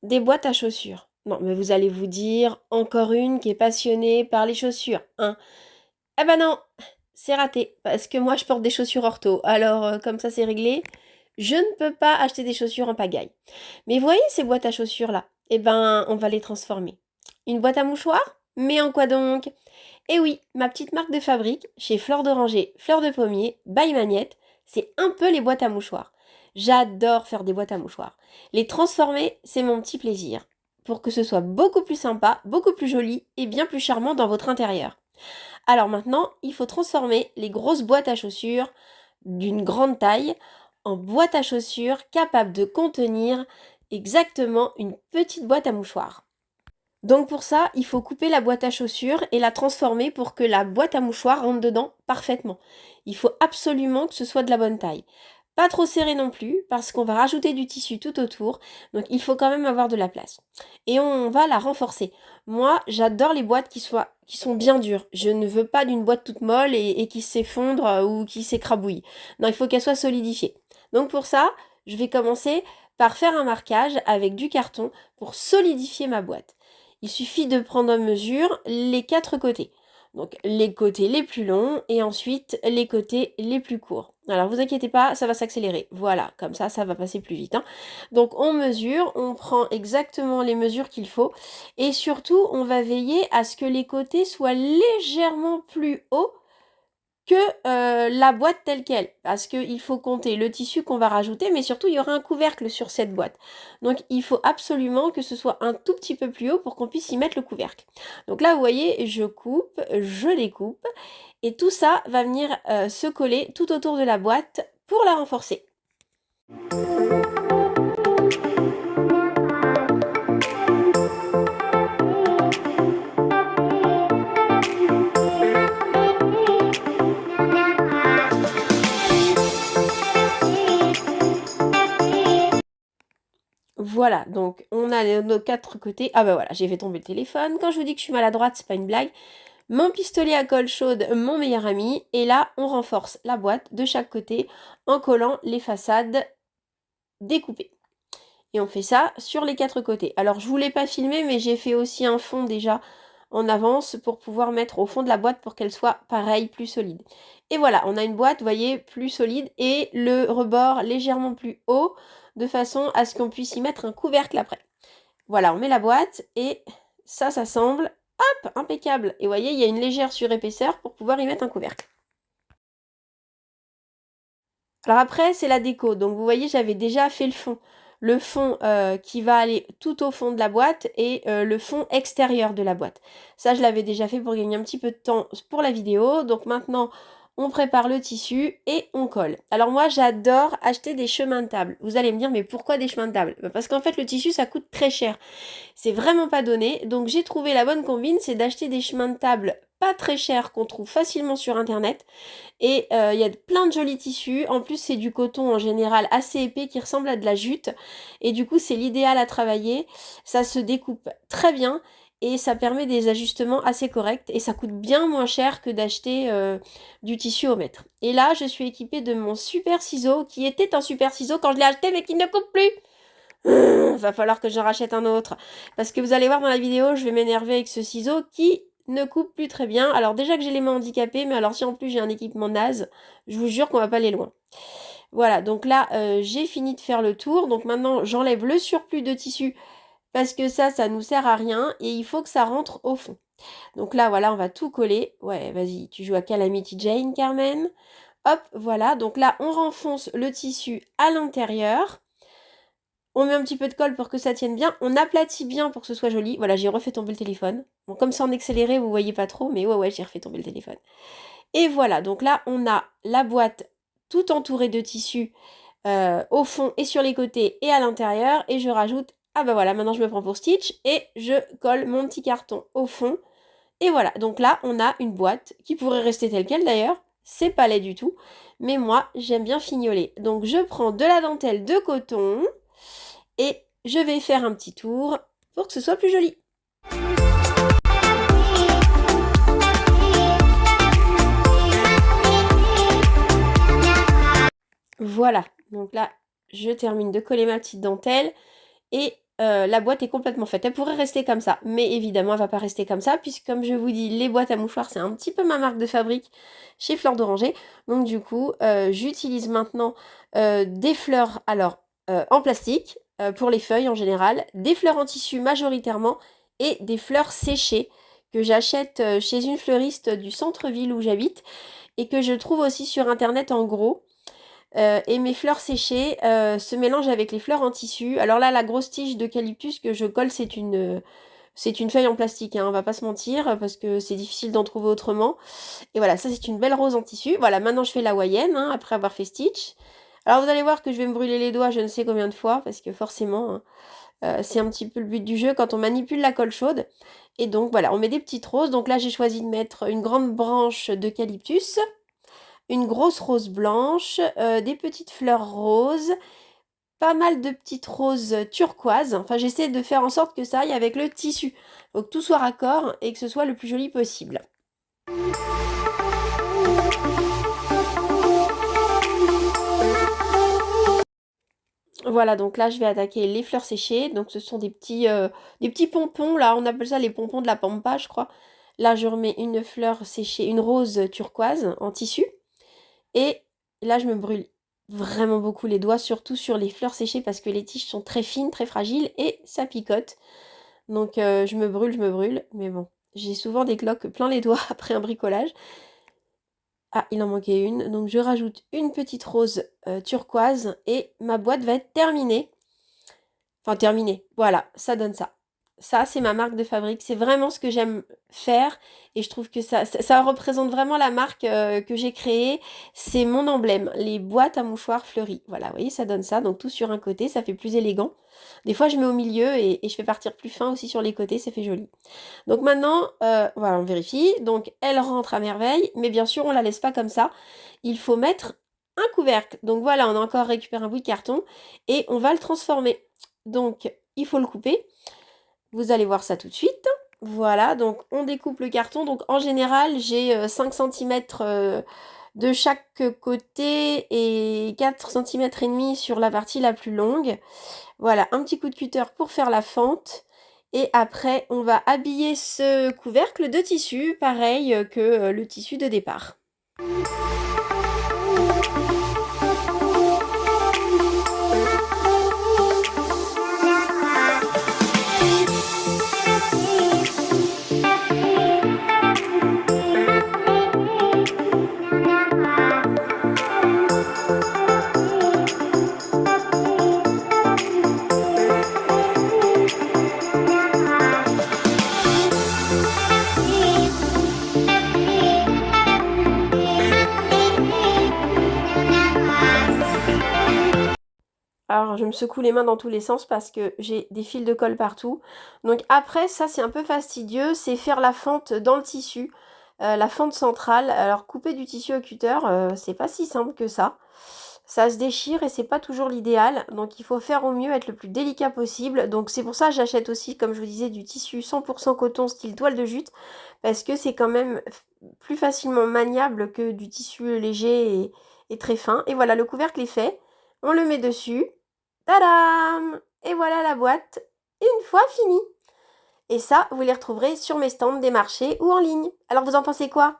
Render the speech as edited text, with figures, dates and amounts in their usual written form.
des boîtes à chaussures. Non, mais vous allez vous dire, encore une qui est passionnée par les chaussures, hein. Eh ben non, c'est raté, parce que moi je porte des chaussures ortho, alors comme ça c'est réglé, je ne peux pas acheter des chaussures en pagaille. Mais vous voyez ces boîtes à chaussures là? Eh ben, on va les transformer. Une boîte à mouchoirs? Mais en quoi donc? Eh oui, ma petite marque de fabrique, chez Fleur d'Oranger, Fleur de Pommier, by Magnette, c'est un peu les boîtes à mouchoirs. J'adore faire des boîtes à mouchoirs. Les transformer, c'est mon petit plaisir. Pour que ce soit beaucoup plus sympa, beaucoup plus joli et bien plus charmant dans votre intérieur. Alors maintenant, il faut transformer les grosses boîtes à chaussures d'une grande taille en boîte à chaussures capable de contenir exactement une petite boîte à mouchoirs. Donc pour ça, il faut couper la boîte à chaussures et la transformer pour que la boîte à mouchoirs rentre dedans parfaitement. Il faut absolument que ce soit de la bonne taille. Pas trop serré non plus, parce qu'on va rajouter du tissu tout autour, donc il faut quand même avoir de la place. Et on va la renforcer. Moi, j'adore les boîtes qui sont bien dures. Je ne veux pas d'une boîte toute molle et qui s'effondre ou qui s'écrabouille. Non, il faut qu'elle soit solidifiée. Donc pour ça, je vais commencer par faire un marquage avec du carton pour solidifier ma boîte. Il suffit de prendre en mesure les 4 côtés. Donc les côtés les plus longs et ensuite les côtés les plus courts. Alors vous inquiétez pas, ça va s'accélérer. Voilà, comme ça va passer plus vite, hein. Donc on mesure, on prend exactement les mesures qu'il faut et surtout on va veiller à ce que les côtés soient légèrement plus hauts que la boîte telle quelle. Parce qu'il faut compter le tissu qu'on va rajouter, mais surtout il y aura un couvercle sur cette boîte. Donc il faut absolument que ce soit un tout petit peu plus haut pour qu'on puisse y mettre le couvercle. Donc là vous voyez, je coupe, je découpe, et tout ça va venir se coller tout autour de la boîte pour la renforcer. Voilà, donc on a nos 4 côtés. Ah bah voilà, j'ai fait tomber le téléphone. Quand je vous dis que je suis maladroite, c'est pas une blague. Mon pistolet à colle chaude, mon meilleur ami. Et là, on renforce la boîte de chaque côté en collant les façades découpées. Et on fait ça sur les 4 côtés. Alors, je ne vous l'ai pas filmé, mais j'ai fait aussi un fond déjà en avance pour pouvoir mettre au fond de la boîte pour qu'elle soit pareil, plus solide. Et voilà, on a une boîte, vous voyez, plus solide et le rebord légèrement plus haut de façon à ce qu'on puisse y mettre un couvercle après. Voilà, on met la boîte et ça s'assemble. Hop, impeccable. Et vous voyez, il y a une légère surépaisseur pour pouvoir y mettre un couvercle. Alors après, c'est la déco. Donc vous voyez, j'avais déjà fait le fond. Le fond qui va aller tout au fond de la boîte et le fond extérieur de la boîte. Ça, je l'avais déjà fait pour gagner un petit peu de temps pour la vidéo. Donc maintenant, on prépare le tissu et on colle. Alors moi, j'adore acheter des chemins de table. Vous allez me dire, mais pourquoi des chemins de table? Parce qu'en fait, le tissu, ça coûte très cher. C'est vraiment pas donné. Donc j'ai trouvé la bonne combine, c'est d'acheter des chemins de table pas très chers qu'on trouve facilement sur internet. Et il y a plein de jolis tissus. En plus, c'est du coton en général assez épais qui ressemble à de la jute. Et du coup, c'est l'idéal à travailler. Ça se découpe très bien et ça permet des ajustements assez corrects. Et ça coûte bien moins cher que d'acheter du tissu au mètre. Et là, je suis équipée de mon super ciseau qui était un super ciseau quand je l'ai acheté mais qui ne coupe plus. Va falloir que j'en rachète un autre. Parce que vous allez voir dans la vidéo, je vais m'énerver avec ce ciseau qui ne coupe plus très bien. Alors déjà que j'ai les mains handicapées, mais alors si en plus j'ai un équipement naze, je vous jure qu'on va pas aller loin. Voilà, donc là, j'ai fini de faire le tour. Donc maintenant, j'enlève le surplus de tissu parce que ça nous sert à rien et il faut que ça rentre au fond. Donc là, voilà, on va tout coller. Ouais, vas-y, tu joues à Calamity Jane, Carmen. Hop, voilà. Donc là, on renfonce le tissu à l'intérieur. On met un petit peu de colle pour que ça tienne bien. On aplatit bien pour que ce soit joli. Voilà, j'ai refait tomber le téléphone. Bon, comme ça en accéléré, vous voyez pas trop, mais ouais, j'ai refait tomber le téléphone. Et voilà, donc là, on a la boîte tout entourée de tissu au fond et sur les côtés et à l'intérieur. Et je rajoute, ah bah voilà, maintenant je me prends pour Stitch et je colle mon petit carton au fond. Et voilà, donc là, on a une boîte qui pourrait rester telle quelle d'ailleurs. C'est pas laid du tout. Mais moi, j'aime bien fignoler. Donc je prends de la dentelle de coton. Et je vais faire un petit tour pour que ce soit plus joli. Voilà, donc là, je termine de coller ma petite dentelle et la boîte est complètement faite. Elle pourrait rester comme ça, mais évidemment, elle va pas rester comme ça, puisque comme je vous dis, les boîtes à mouchoirs, c'est un petit peu ma marque de fabrique chez Fleurs d'Oranger. Donc du coup, j'utilise maintenant des fleurs, alors en plastique, pour les feuilles en général, des fleurs en tissu majoritairement, et des fleurs séchées que j'achète chez une fleuriste du centre-ville où j'habite, et que je trouve aussi sur internet en gros. Et mes fleurs séchées se mélangent avec les fleurs en tissu. Alors là, la grosse tige d'eucalyptus que je colle, c'est une feuille en plastique, hein, on va pas se mentir, parce que c'est difficile d'en trouver autrement. Et voilà, ça c'est une belle rose en tissu. Voilà, maintenant je fais la hawaïenne, hein, après avoir fait stitch. Alors vous allez voir que je vais me brûler les doigts je ne sais combien de fois, parce que forcément, hein, c'est un petit peu le but du jeu quand on manipule la colle chaude. Et donc voilà, on met des petites roses. Donc là j'ai choisi de mettre une grande branche d'eucalyptus, une grosse rose blanche, des petites fleurs roses, pas mal de petites roses turquoises. Enfin, j'essaie de faire en sorte que ça aille avec le tissu. Donc que tout soit raccord et que ce soit le plus joli possible. Voilà, donc là, je vais attaquer les fleurs séchées. Donc ce sont des petits pompons, là, on appelle ça les pompons de la pampa, je crois. Là, je remets une fleur séchée, une rose turquoise en tissu. Et là, je me brûle vraiment beaucoup les doigts, surtout sur les fleurs séchées parce que les tiges sont très fines, très fragiles et ça picote. Donc je me brûle, mais bon, j'ai souvent des cloques plein les doigts après un bricolage. Ah, il en manquait une, donc je rajoute une petite rose turquoise et ma boîte va être terminée. Enfin, terminée, voilà, ça donne ça. Ça, c'est ma marque de fabrique. C'est vraiment ce que j'aime faire. Et je trouve que ça représente vraiment la marque que j'ai créée. C'est mon emblème. Les boîtes à mouchoirs fleuries. Voilà, vous voyez, ça donne ça. Donc tout sur un côté, ça fait plus élégant. Des fois, je mets au milieu et je fais partir plus fin aussi sur les côtés. Ça fait joli. Donc maintenant, voilà, on vérifie. Donc elle rentre à merveille. Mais bien sûr, on la laisse pas comme ça. Il faut mettre un couvercle. Donc voilà, on a encore récupéré un bout de carton. Et on va le transformer. Donc, il faut le couper. Vous allez voir ça tout de suite. Voilà, donc on découpe le carton. Donc en général, j'ai 5 cm de chaque côté et 4 cm et demi sur la partie la plus longue. Voilà, un petit coup de cutter pour faire la fente. Et après, on va habiller ce couvercle de tissu, pareil que le tissu de départ. Alors, je me secoue les mains dans tous les sens parce que j'ai des fils de colle partout. Donc après, ça c'est un peu fastidieux, c'est faire la fente dans le tissu, la fente centrale. Alors couper du tissu au cutter, c'est pas si simple que ça. Ça se déchire et c'est pas toujours l'idéal. Donc il faut faire au mieux, être le plus délicat possible. Donc c'est pour ça que j'achète aussi, comme je vous disais, du tissu 100% coton style toile de jute. Parce que c'est quand même plus facilement maniable que du tissu léger et très fin. Et voilà, le couvercle est fait. On le met dessus. Tadam! Et voilà la boîte, une fois finie. Et ça, vous les retrouverez sur mes stands des marchés ou en ligne. Alors vous en pensez quoi?